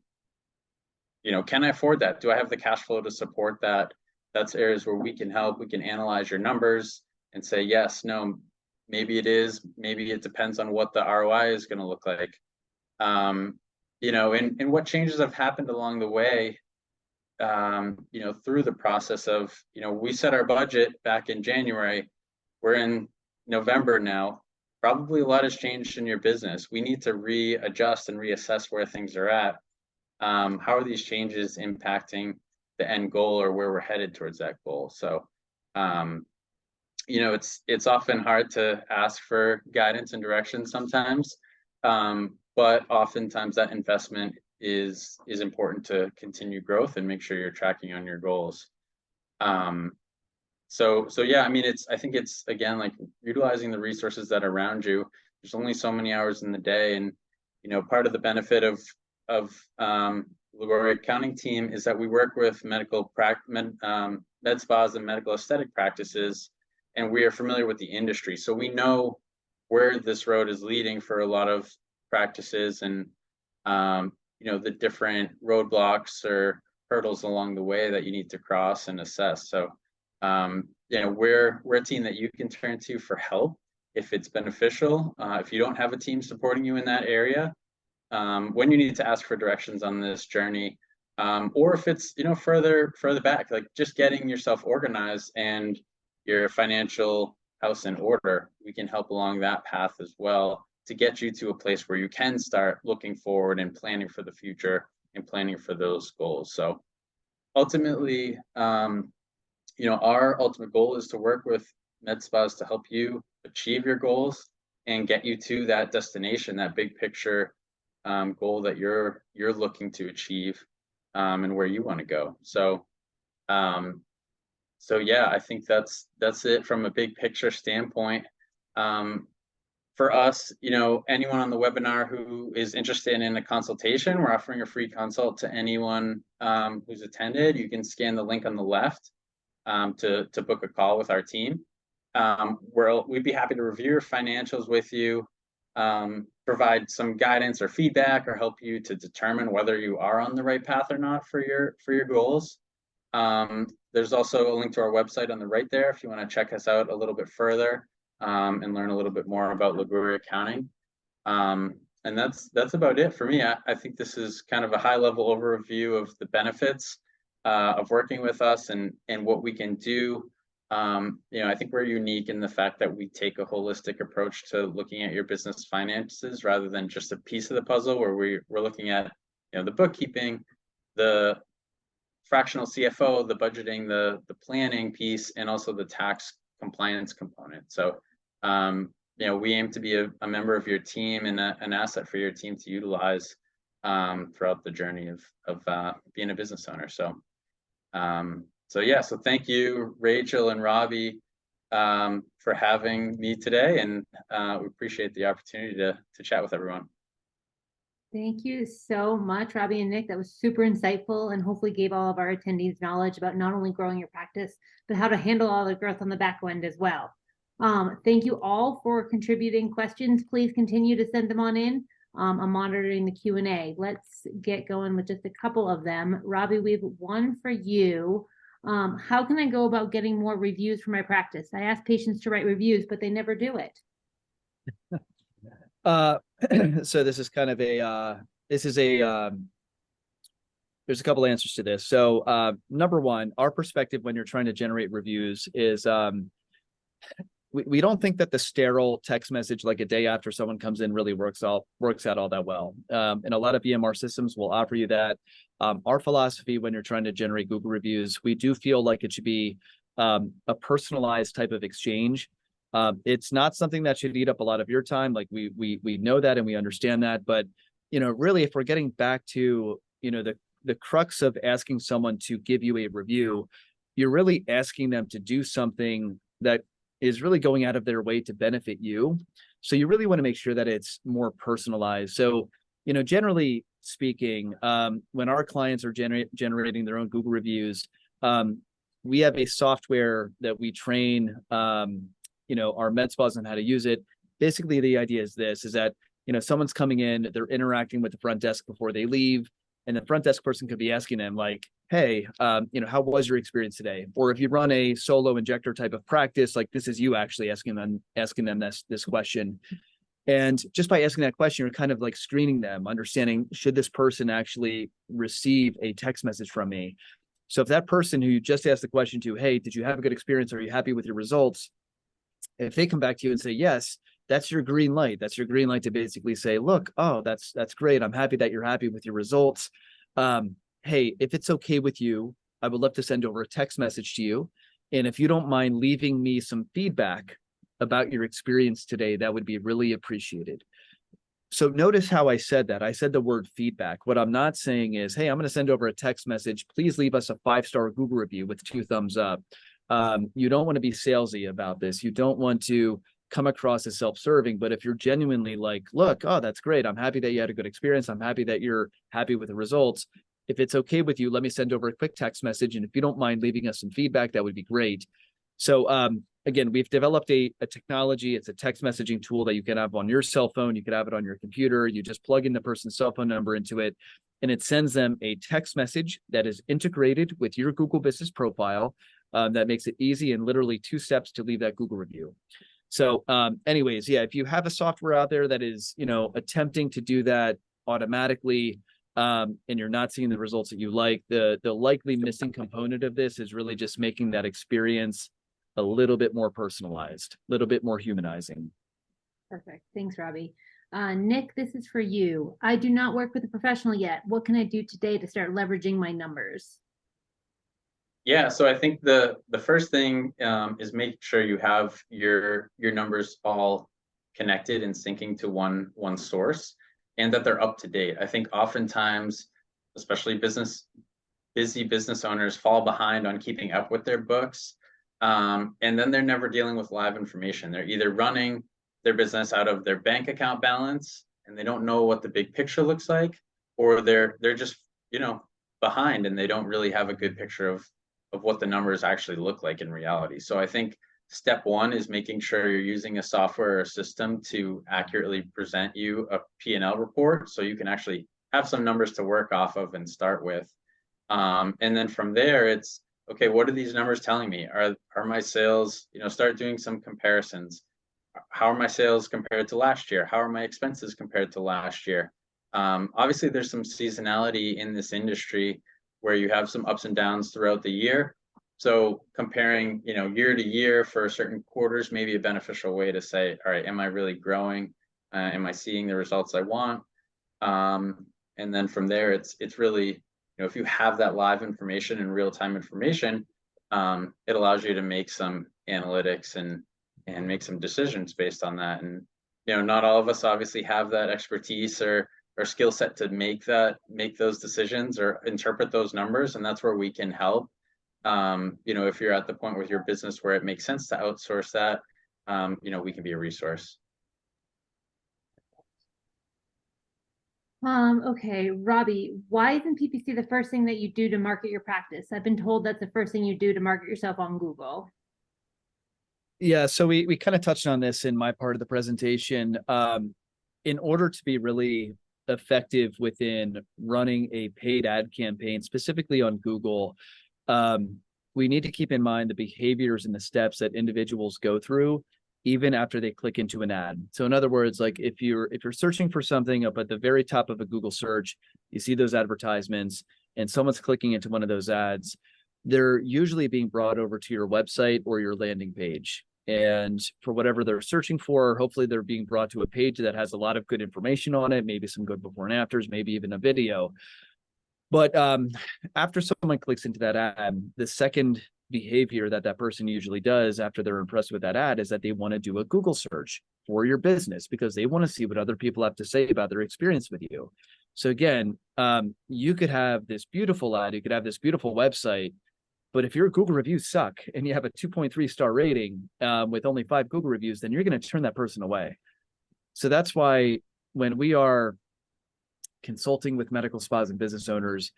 I afford that? Do I have the cash flow to support that? That's areas where we can help. We can analyze your numbers and say yes, no, maybe it is, maybe it depends on what the ROI is going to look like. And what changes have happened along the way, through the process of, we set our budget back in January, we're in November now, probably a lot has changed in your business. We need to readjust and reassess where things are at. How are these changes impacting the end goal or where we're headed towards that goal? So, it's often hard to ask for guidance and direction sometimes, but oftentimes that investment is important to continue growth and make sure you're tracking on your goals. So yeah, I mean, I think it's again like utilizing the resources that are around you. There's only so many hours in the day, and part of the benefit of Liguori Accounting team is that we work with med spas and medical aesthetic practices, and we are familiar with the industry, so we know where this road is leading for a lot of practices, and the different roadblocks or hurdles along the way that you need to cross and assess. So, we're a team that you can turn to for help if it's beneficial. If you don't have a team supporting you in that area, when you need to ask for directions on this journey, or if it's further back, like just getting yourself organized and your financial house in order, we can help along that path as well to get you to a place where you can start looking forward and planning for the future and planning for those goals. So ultimately, our ultimate goal is to work with med spas to help you achieve your goals and get you to that destination, that big picture goal that you're looking to achieve, and where you want to go. So yeah, I think that's it from a big picture standpoint. For us, anyone on the webinar who is interested in a consultation, we're offering a free consult to anyone who's attended. You can scan the link on the left to book a call with our team. We'd be happy to review your financials with you, provide some guidance or feedback, or help you to determine whether you are on the right path or not for your goals. There's also a link to our website on the right there if you want to check us out a little bit further, and learn a little bit more about Liguori Accounting. And that's about it for me. I think this is kind of a high level overview of the benefits of working with us and what we can do. I think we're unique in the fact that we take a holistic approach to looking at your business finances rather than just a piece of the puzzle, where we're looking at the bookkeeping, the fractional CFO, the budgeting, the planning piece, and also the tax compliance component. So we aim to be a member of your team and an asset for your team to utilize throughout the journey of being a business owner. So thank you, Rachel and Robbie, for having me today, and we appreciate the opportunity to chat with everyone. Thank you so much, Robbie and Nick. That was super insightful and hopefully gave all of our attendees knowledge about not only growing your practice, but how to handle all the growth on the back end as well. Thank you all for contributing questions. Please continue to send them on in. I'm monitoring the Q&A. Let's get going with just a couple of them. Robbie, we have one for you. How can I go about getting more reviews for my practice? I ask patients to write reviews, but they never do it. So this is kind of there's a couple answers to this. So number one, our perspective when you're trying to generate reviews is we don't think that the sterile text message like a day after someone comes in really works out all that well. And a lot of EMR systems will offer you that. Our philosophy when you're trying to generate Google reviews, we do feel like it should be a personalized type of exchange. It's not something that should eat up a lot of your time. Like we know that and we understand that, but really, if we're getting back to the crux of asking someone to give you a review, you're really asking them to do something that is really going out of their way to benefit you. So you really want to make sure that it's more personalized. So generally speaking, when our clients are generating their own Google reviews, we have a software that we train our med spas on how to use it. Basically, the idea is that someone's coming in, they're interacting with the front desk before they leave, and the front desk person could be asking them like, hey, how was your experience today? Or if you run a solo injector type of practice, like this is you actually asking them this question. And just by asking that question, you're kind of like screening them, understanding, should this person actually receive a text message from me? So if that person who you just asked the question to, hey, did you have a good experience? Are you happy with your results? If they come back to you and say, yes, that's your green light. That's your green light to basically say, look, oh, that's great. I'm happy that you're happy with your results. Hey, if it's okay with you, I would love to send over a text message to you. And if you don't mind leaving me some feedback about your experience today, that would be really appreciated. So notice how I said that. I said the word feedback. What I'm not saying is, hey, I'm going to send over a text message. Please leave us a 5-star Google review with 2 thumbs up. You don't want to be salesy about this. You don't want to come across as self-serving, but if you're genuinely like, look, oh, that's great. I'm happy that you had a good experience. I'm happy that you're happy with the results. If it's okay with you, let me send over a quick text message. And if you don't mind leaving us some feedback, that would be great. So again, we've developed a technology. It's a text messaging tool that you can have on your cell phone. You can have it on your computer. You just plug in the person's cell phone number into it. and it sends them a text message that is integrated with your Google Business profile. That makes it easy and literally 2 steps to leave that Google review. So anyways, yeah, if you have a software out there that is, attempting to do that automatically, and you're not seeing the results that you like, the likely missing component of this is really just making that experience a little bit more personalized, a little bit more humanizing. Perfect. Thanks, Robbie. Nick, this is for you. I do not work with a professional yet. What can I do today to start leveraging my numbers? Yeah, so I think the first thing is make sure you have your numbers all connected and syncing to one source, and that they're up to date. I think oftentimes, especially busy business owners, fall behind on keeping up with their books, and then they're never dealing with live information. They're either running their business out of their bank account balance, and they don't know what the big picture looks like, or they're just behind, and they don't really have a good picture of what the numbers actually look like in reality. So I think step one is making sure you're using a software or system to accurately present you a P&L report, so you can actually have some numbers to work off of and start with. And then from there, it's okay, what are these numbers telling me? Are my sales, start doing some comparisons. How are my sales compared to last year? How are my expenses compared to last year? Obviously, there's some seasonality in this industry where you have some ups and downs throughout the year. So comparing, year to year for certain quarters may be a beneficial way to say, all right, am I really growing? Am I seeing the results I want? And then from there, it's really, if you have that live information and real-time information, it allows you to make some analytics and make some decisions based on that. And, not all of us obviously have that expertise or skill set to make those decisions or interpret those numbers, and that's where we can help. If you're at the point with your business where it makes sense to outsource that, we can be a resource. Okay, Robbie, why isn't PPC the first thing that you do to market your practice? I've been told that's the first thing you do to market yourself on Google. Yeah, so we kind of touched on this in my part of the presentation. In order to be really effective within running a paid ad campaign, specifically on Google, we need to keep in mind the behaviors and the steps that individuals go through even after they click into an ad. So in other words, like if you're searching for something up at the very top of a Google search, you see those advertisements and someone's clicking into one of those ads, they're usually being brought over to your website or your landing page. And for whatever they're searching for, hopefully they're being brought to a page that has a lot of good information on it, maybe some good before and afters, maybe even a video. But after someone clicks into that ad, the second behavior that person usually does after they're impressed with that ad is that they want to do a Google search for your business because they want to see what other people have to say about their experience with you. So again, you could have this beautiful ad, you could have this beautiful website, but if your Google reviews suck and you have a 2.3 star rating with only 5 Google reviews, then you're going to turn that person away. So that's why when we are consulting with medical spas and business owners,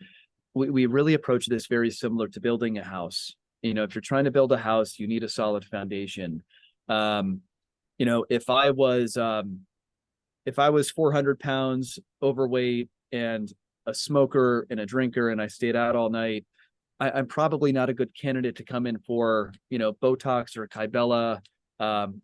we really approach this very similar to building a house. If you're trying to build a house, you need a solid foundation. If I was 400 pounds overweight and a smoker and a drinker and I stayed out all night, I'm probably not a good candidate to come in for, Botox or Kybella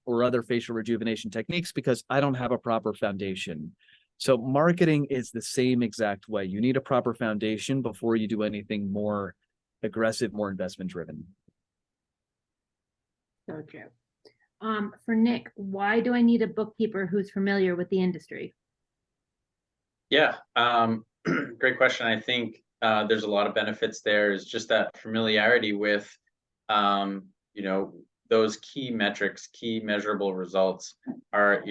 or other facial rejuvenation techniques because I don't have a proper foundation. So marketing is the same exact way. You need a proper foundation before you do anything more aggressive, more investment driven. So true. For Nick, why do I need a bookkeeper who's familiar with the industry? Yeah, great question. I think there's a lot of benefits there. Is just that familiarity with, those key metrics, key measurable results are,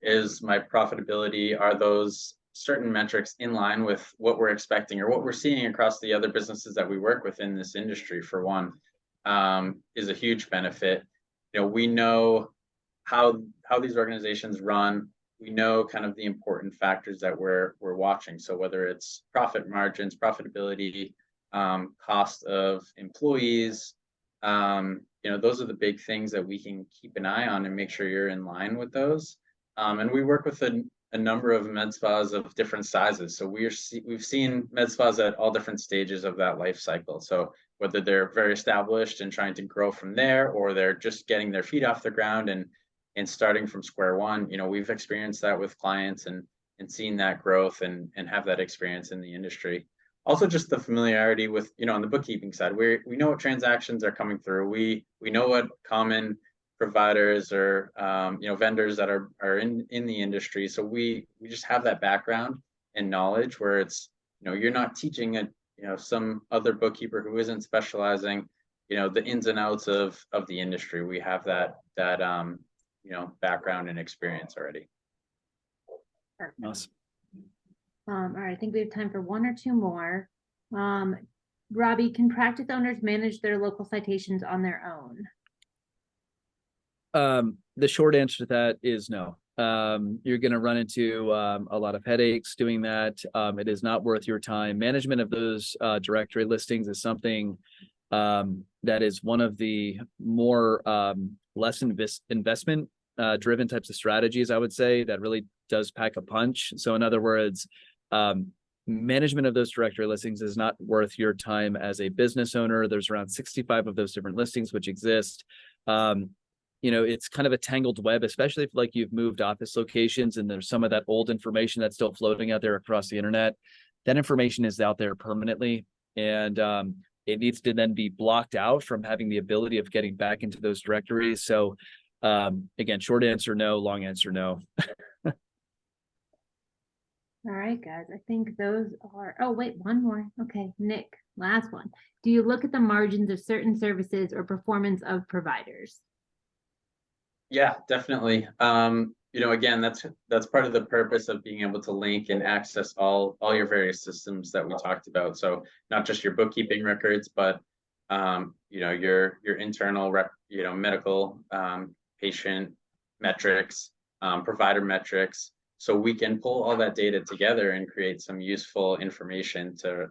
is my profitability, are those certain metrics in line with what we're expecting or what we're seeing across the other businesses that we work with in this industry, for one, is a huge benefit. We know how these organizations run. We know kind of the important factors that we're watching. So whether it's profit margins, profitability, cost of employees, those are the big things that we can keep an eye on and make sure you're in line with those. And we work with a a number of med spas of different sizes. So we've seen med spas at all different stages of that life cycle. So whether they're very established and trying to grow from there, or they're just getting their feet off the ground and starting from square one, we've experienced that with clients and seen that growth and have that experience in the industry. Also, just the familiarity with, on the bookkeeping side, we know what transactions are coming through. We know what common providers or vendors that are in the industry. So we just have that background and knowledge where it's, you're not teaching some other bookkeeper who isn't specializing, the ins and outs of the industry. We have that background and experience already. Perfect. Awesome. All right, I think we have time for one or two more. Robbie, can practice owners manage their local citations on their own? The short answer to that is no. You're going to run into a lot of headaches doing that. It is not worth your time. Management of those directory listings is something that is one of the more less investment driven types of strategies, I would say, that really does pack a punch. So in other words, management of those directory listings is not worth your time as a business owner. There's around 65 of those different listings which exist. It's kind of a tangled web, especially if you've moved office locations and there's some of that old information that's still floating out there across the internet. That information is out there permanently, and it needs to then be blocked out from having the ability of getting back into those directories. So again, short answer, no. Long answer, no. All right, guys, I think those are, oh, wait, one more. Okay, Nick, last one. Do you look at the margins of certain services or performance of providers? Yeah, definitely. Again, that's part of the purpose of being able to link and access all your various systems that we talked about. So not just your bookkeeping records, but your internal medical patient metrics, provider metrics. So we can pull all that data together and create some useful information to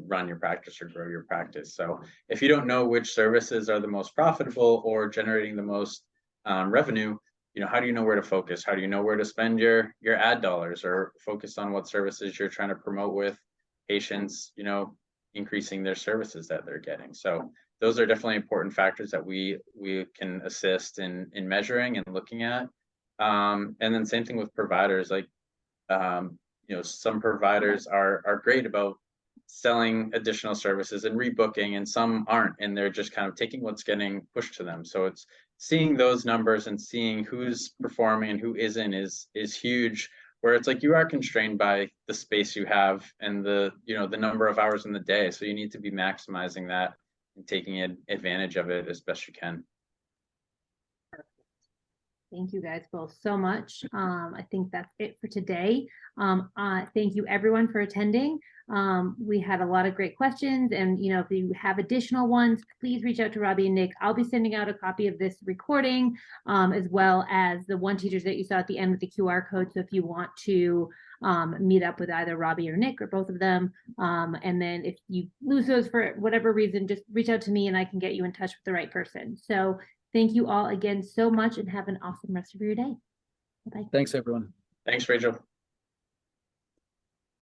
run your practice or grow your practice. So if you don't know which services are the most profitable or generating the most revenue, how do you know where to focus? How do you know where to spend your ad dollars, or focus on what services you're trying to promote with patients, increasing their services that they're getting? So those are definitely important factors that we can assist in measuring and looking at. And then same thing with providers, some providers are great about selling additional services and rebooking, and some aren't, and they're just kind of taking what's getting pushed to them. So it's seeing those numbers and seeing who's performing and who isn't is huge, where it's you are constrained by the space you have and the number of hours in the day. So you need to be maximizing that and taking advantage of it as best you can. Thank you guys both so much. I think that's it for today. Thank you everyone for attending. We had a lot of great questions, and if you have additional ones, please reach out to Robbie and Nick. I'll be sending out a copy of this recording, as well as the one teachers that you saw at the end with the QR code. So if you want to meet up with either Robbie or Nick or both of them, and then if you lose those for whatever reason, just reach out to me and I can get you in touch with the right person. So thank you all again so much, and have an awesome rest of your day. Bye-bye. Thanks, everyone. Thanks, Rachel.